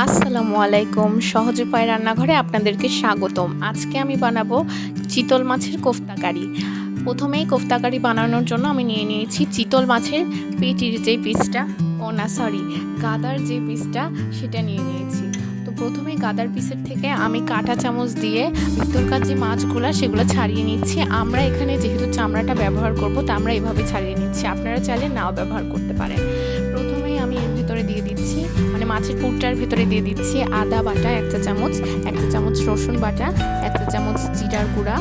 আসসালামু আলাইকুম। সহজ উপায়ে রান্নাঘরে আপনাদেরকে স্বাগতম। আজকে আমি বানাবো চিতল মাছের কোফতা কারি। প্রথমেই কোফতা কারি বানানোর জন্য আমি নিয়ে নিয়েছি চিতল মাছের পেটির যে পিসটা, গাদার যে পিসটা সেটা নিয়ে নিয়েছি। তো প্রথমে গাদার পিসের থেকে আমি কাঁটা চামচ দিয়ে ভিতরকার যে মাছগুলো সেগুলো ছাড়িয়ে নিচ্ছি। আমরা এখানে যেহেতু চামড়াটা ব্যবহার করব তা আমরা এভাবে ছাড়িয়ে নিচ্ছি, আপনারা চাইলে নাও ব্যবহার করতে পারেন। প্রথমেই আমি এর ভিতরে দিয়ে দিচ্ছি, মানে মাছের পুরটার ভিতরে দিয়ে দিচ্ছি আদা বাটা 1 চা চামচ, 1 চা চামচ রসুন বাটা, 1 চা চামচ জিরার গুঁড়া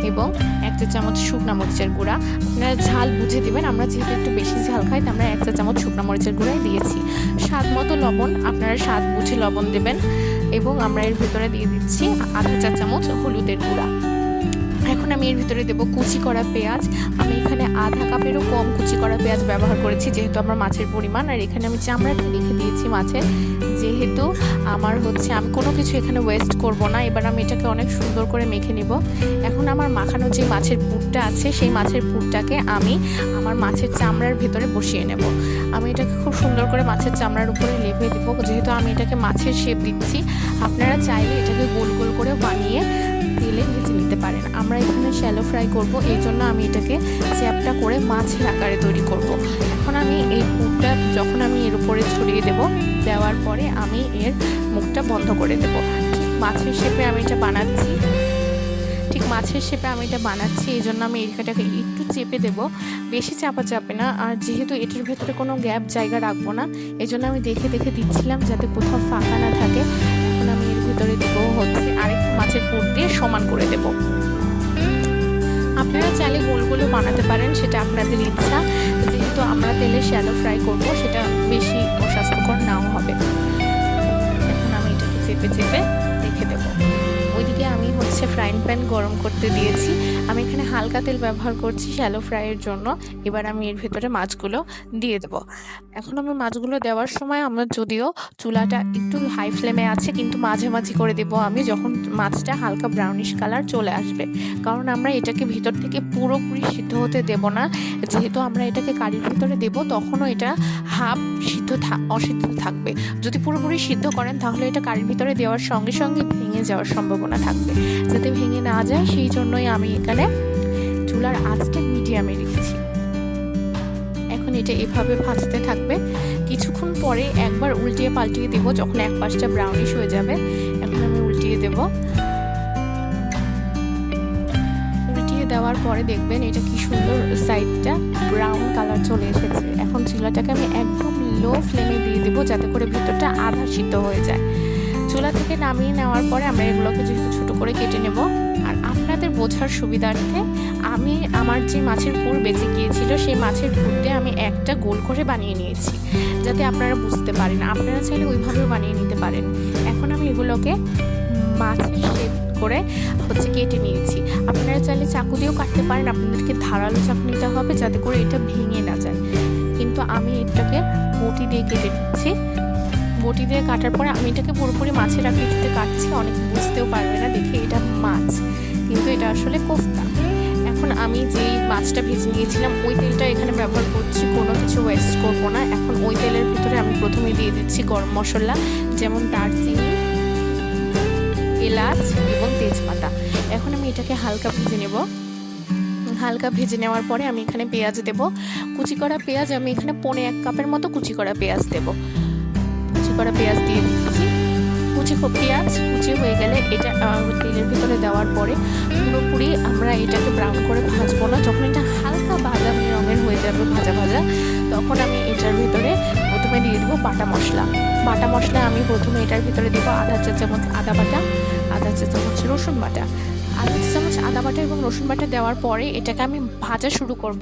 এবং 1 চা চামচ শুকনা মরিচের গুঁড়া। আপনারা ঝাল বুঝে দিবেন, আমরা যেহেতু একটু বেশি ঝাল খাই তো আমরা 1 চা চামচ শুকনা মরিচের গুঁড়াই দিয়েছি। স্বাদ মতো লবণ, আপনারা স্বাদ বুঝে লবণ দেবেন এবং আমরা এর ভিতরে দিয়ে দিচ্ছি আধা চা চামচ হলুদের গুঁড়া। এখন আমি এর ভিতরে দেবো কুচি করা পেঁয়াজ। আমি এখানে আধা কাপেরও কম কুচি করা পেঁয়াজ ব্যবহার করেছি যেহেতু আমার মাছের পরিমাণ। আর এখানে আমি চামড়াটা রেখে দিয়েছি মাছের, যেহেতু আমার আমি কোনো কিছু এখানে ওয়েস্ট করব না। এবার আমি এটাকে অনেক সুন্দর করে মেখে নিব। এখন আমার মাখানো যে মাছের পুরটা আছে সেই মাছের পুরটাকে আমি আমার মাছের চামড়ার ভেতরে বসিয়ে নেব। আমি এটাকে খুব সুন্দর করে মাছের চামড়ার উপরে লেপে দেবো, যেহেতু আমি এটাকে মাছের শেপ দিচ্ছি। আপনারা চাইলে এটাকে গোল গোল করে বানিয়ে তেলে ভেজে নিতে পারেন। আমরা এখানে শ্যালো ফ্রাই করব, এই জন্য আমি এটাকে চ্যাপটা করে মাছের আকারে তৈরি করব। এখন আমি এই পুরটা যখন আমি এর উপরে ছড়িয়ে দেব, দেওয়ার পরে আমি এর মুখটা বন্ধ করে দেব। ঠিক মাছের শেপে আমি এটা বানাচ্ছি, এই জন্য আমি এটাকে একটু চেপে দেব, বেশি চাপা চাপে না। আর যেহেতু এটার ভেতরে কোনো গ্যাপ জায়গা রাখবো না, এই জন্য আমি দেখে দেখে দিচ্ছিলাম যাতে কোথাও ফাঁকা না থাকে। এখন আমি এর ভিতরে দেবো আরেকটু মাছের পুর দিয়ে সমান করে দেব। আপনারা চাইলে গোলগুলো বানাতে পারেন, সেটা আপনাদের ইচ্ছা। যেহেতু আমরা তেলে শ্যালো ফ্রাই করব, সেটা বেশি অস্বাস্থ্যকর নাও হবে। এখন আমি এটাকে চেপে চেপে রেখে দেবো। ওইদিকে আমি ফ্রাইং প্যান গরম করতে দিয়েছি। আমি এখানে হালকা তেল ব্যবহার করছি শ্যালো ফ্রাইয়ের জন্য। এবার আমি এর ভেতরে মাছগুলো দিয়ে দেবো। এখন আমি মাছগুলো দেওয়ার সময় আমরা যদিও চুলাটা একটু হাই ফ্লেমে আছে, কিন্তু মাঝামাঝি করে দেবো আমি যখন মাছটা হালকা ব্রাউনিশ কালার চলে আসবে। কারণ আমরা এটাকে ভিতর থেকে পুরোপুরি সিদ্ধ হতে দেব না, যেহেতু আমরা এটাকে কারির ভিতরে দেবো তখনও এটা হাফ অসিদ্ধ থাকবে। যদি পুরোপুরি সিদ্ধ করেন তাহলে এটা কারির ভিতরে দেওয়ার সঙ্গে সঙ্গে ভেঙে যাওয়ার সম্ভাবনা থাকবে। যাতে ভেঙে না যায় সেই জন্যই আমি এখানে চুলার আঁচটা মিডিয়ামে রেখেছি। এখন এটা এভাবে ভাজতে থাকবে। কিছুক্ষণ পরে একবার উল্টিয়ে পাল্টিয়ে দেবো যখন এক পাশটা ব্রাউনিশ হয়ে যাবে। এখন আমি উল্টিয়ে দেব। উল্টিয়ে দেওয়ার পরে দেখবেন এটা কি সুন্দর সাইডটা ব্রাউন কালার চলে এসেছে। এখন চুলাটাকে আমি একদম লো ফ্লেমে দিয়ে দেবো যাতে করে ভেতরটা আধা সিদ্ধ হয়ে যায়। চুলা থেকে নামিয়ে নেওয়ার পরে আমরা এগুলোকে যেহেতু ছোটো করে কেটে নেব। আর আপনাদের বোঝার সুবিধার্থে আমি আমার যে মাছের পুর বেঁচে গিয়েছিল সেই মাছের পুর দিয়ে আমি একটা গোল করে বানিয়ে নিয়েছি, যাতে আপনারা বুঝতে পারেন। আপনারা চাইলে ওইভাবেও বানিয়ে নিতে পারেন। এখন আমি এগুলোকে মাছের শেপ করে কেটে নিয়েছি। আপনারা চাইলে চাকু দিয়েও কাটতে পারেন, আপনাদেরকে ধারালো চাকু নিতে হবে যাতে করে এটা ভেঙে না যায়। কিন্তু আমি এটাকে বটি দিয়ে কেটে নিচ্ছি। বটি দিয়ে কাটার পরে আমি এটাকে পুরোপুরি মাছের আকৃতিতে কাটছি। অনেক বুঝতেও পারবে না দেখে এটা মাছ, কিন্তু এটা আসলে কোফতা। এখন আমি যেই মাছটা ভেজে নিয়েছিলাম ওই তেলটা এখানে ব্যবহার করছি, কোনো কিছু ওয়েস্ট করব না। এখন ওই তেলের ভিতরে আমি প্রথমে দিয়ে দিচ্ছি গরম মশলা, যেমন দারচিনি, এলাচ এবং তেজপাতা। এখন আমি এটাকে হালকা ভেজে নেব। হালকা ভেজে নেওয়ার পরে আমি এখানে পেঁয়াজ দেব। কুচি করা পেঁয়াজ আমি এখানে 1.25 কাপের মতো কুচি করা পেঁয়াজ দেব। পেঁয়াজ দিয়ে দিচ্ছি। পেঁয়াজ কুচি হয়ে গেলে এটা তেলের ভিতরে দেওয়ার পরে পুরোপুরি আমরা এটাকে ব্রাউন করে ভাজবো না। যখন এটা হালকা বাদামি রঙের হয়ে যাবে ভাজা ভাজা, তখন আমি এটার ভিতরে প্রথমে দিয়ে দেবো বাটা মশলা। আমি প্রথমে এটার ভিতরে দেবো আধা চা চামচ আদা বাটা, আধা চা চামচ রসুন বাটা। আধা চা চামচ আদা বাটা এবং রসুন বাটা দেওয়ার পরে এটাকে আমি ভাজা শুরু করব।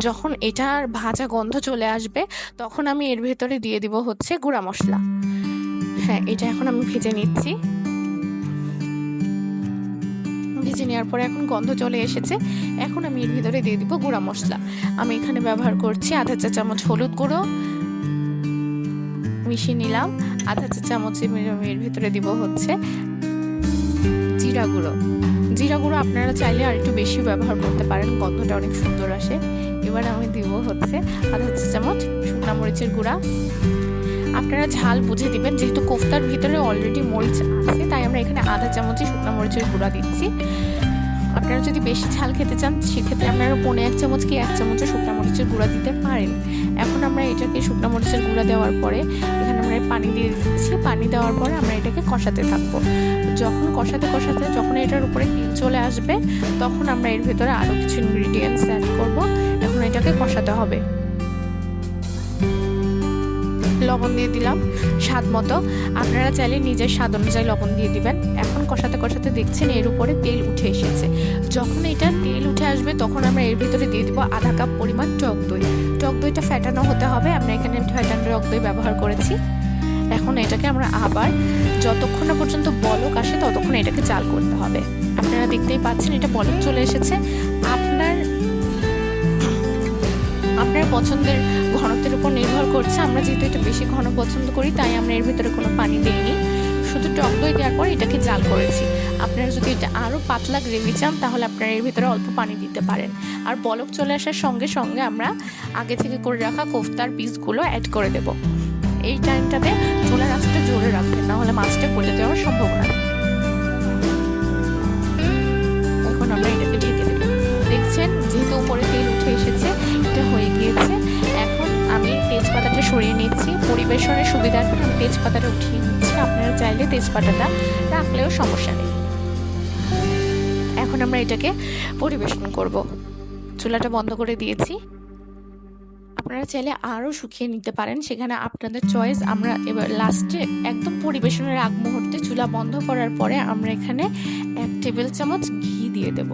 যখন এটার ভাজা গন্ধ চলে আসবে তখন আমি এর ভেতরে দিয়ে দিব গুঁড়া মশলা। হ্যাঁ, এটা এখন আমি ভেজে নিচ্ছি। ভেজে নেওয়ার পরে এখন গন্ধ চলে এসেছে। এখন আমি এর ভিতরে দিয়ে দিব গুঁড়া মশলা। আমি এখানে ব্যবহার করছি আধা চা চামচ হলুদ গুঁড়ো, মিশিয়ে নিলাম। আধা চা চামচ এর ভিতরে দিব জিরা গুঁড়ো। আপনারা চাইলে আর একটু বেশি ব্যবহার করতে পারেন, গন্ধটা অনেক সুন্দর আসে। এবার আমি দিব আধা চা চামচ শুকনা মরিচের গুঁড়া। আপনারা ঝাল বুঝে দিবেন, যেহেতু কোফতার ভিতরে অলরেডি মরিচ আছে তাই আমরা এখানে আধা চামচে শুকনো মরিচের গুঁড়া দিচ্ছি। আপনারা যদি বেশি ঝাল খেতে চান সেক্ষেত্রে আপনারা 1.5 চামচ কি 1 চামচে শুকনো মরিচের গুঁড়া দিতে পারেন। এখন আমরা এটাকে শুকনো মরিচের গুঁড়া দেওয়ার পরে এখানে আমরা পানি দিয়ে দিচ্ছি। পানি দেওয়ার পরে আমরা এটাকে কষাতে থাকবো। যখন কষাতে যখন এটার উপরে তেল চলে আসবে তখন আমরা এর ভিতরে আরও কিছু ইনগ্রিডিয়েন্টস অ্যাড করব। এখন এটাকে কষাতে হবে। লবণ দিয়ে দিলাম স্বাদ মতো, আপনারা চাইলে নিজের স্বাদ অনুযায়ী লবণ দিয়ে দিবেন। এখন কষাতে দেখছেন এর উপরে তেল উঠে এসেছে। যখন এটা তেল উঠে আসবে তখন আমরা এর ভিতরে দিয়ে দিব আধা কাপ পরিমাণ টক দই। টক দইটা ফ্যাটানো হতে হবে, আমরা এখানে ফ্যাটানো টক দই ব্যবহার করেছি। এখন এটাকে আমরা আবার যতক্ষণ না পর্যন্ত বলক আসে ততক্ষণ এটাকে জাল করতে হবে। আপনারা দেখতেই পাচ্ছেন এটা বলক চলে এসেছে। আপনার পছন্দের ঘনত্বের উপর নির্ভর করছে। আমরা যেহেতু এটা বেশি ঘন পছন্দ করি তাই আমরা এর ভিতরে কোনো পানি দিইনি, শুধু টক দই দেওয়ার পর এটাকে জাল করেছি। আপনারা যদি এটা আরও পাতলা গ্রেভি চান তাহলে আপনারা এর ভিতরে অল্প পানি দিতে পারেন। আর বলক চলে আসার সঙ্গে সঙ্গে আমরা আগে থেকে করে রাখা কোফতার পিসগুলো অ্যাড করে দেব। এই টাইমটাতে চুলার আঁচটা জোরে রাখবেন, নাহলে মাছটা গলে দেওয়ার সম্ভাবনা। এখন আমরা এটাকে ঢেকে দেব। দেখছেন যেহেতু উপরে তেল উঠে এসেছে এটা হয়ে গিয়েছে। এখন আমি তেজপাতাটা সরিয়ে নিচ্ছি, পরিবেশনের সুবিধার্থে আমি তেজপাতাটা উঠিয়ে নিচ্ছি। আপনারা চাইলে তেজপাতাটা রাখলেও সমস্যা নেই। এখন আমরা এটাকে পরিবেশন করব। চুলাটা বন্ধ করে দিয়েছি। আপনারা চাইলে আরও শুকিয়ে নিতে পারেন, সেখানে আপনাদের চয়েস। আমরা এবার লাস্টে একদম পরিবেশনের আগ মুহূর্তে চুলা বন্ধ করার পরে আমরা এখানে 1 টেবিল চামচ ঘি দিয়ে দেব।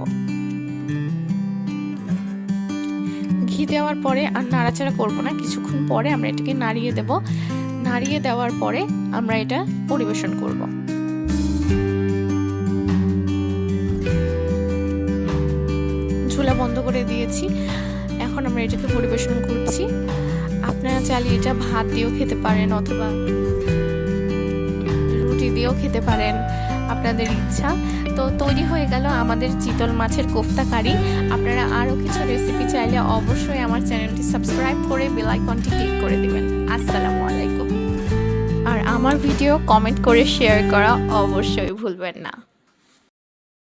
ঘি দেওয়ার পরে আর নাড়াচাড়া করব না, কিছুক্ষণ পরে আমরা এটাকে নাড়িয়ে দেব। নাড়িয়ে দেওয়ার পরে আমরা এটা পরিবেশন করব। চুলা বন্ধ করে দিয়েছি। এখন আমরা এটাকে পরিবেশন করছি। আপনারা চাইলে এটা ভাত দিয়েও খেতে পারেন অথবা রুটি দিয়েও খেতে পারেন, আপনাদের ইচ্ছা। তো তৈরি হয়ে গেল আমাদের চিতল মাছের কোফতা কারি। আপনারা আরও কিছু রেসিপি চাইলে অবশ্যই আমার চ্যানেলটি সাবস্ক্রাইব করে বেল আইকনটি ক্লিক করে দিবেন। আসসালামু আলাইকুম। আর আমার ভিডিও কমেন্ট করে শেয়ার করা অবশ্যই ভুলবেন না।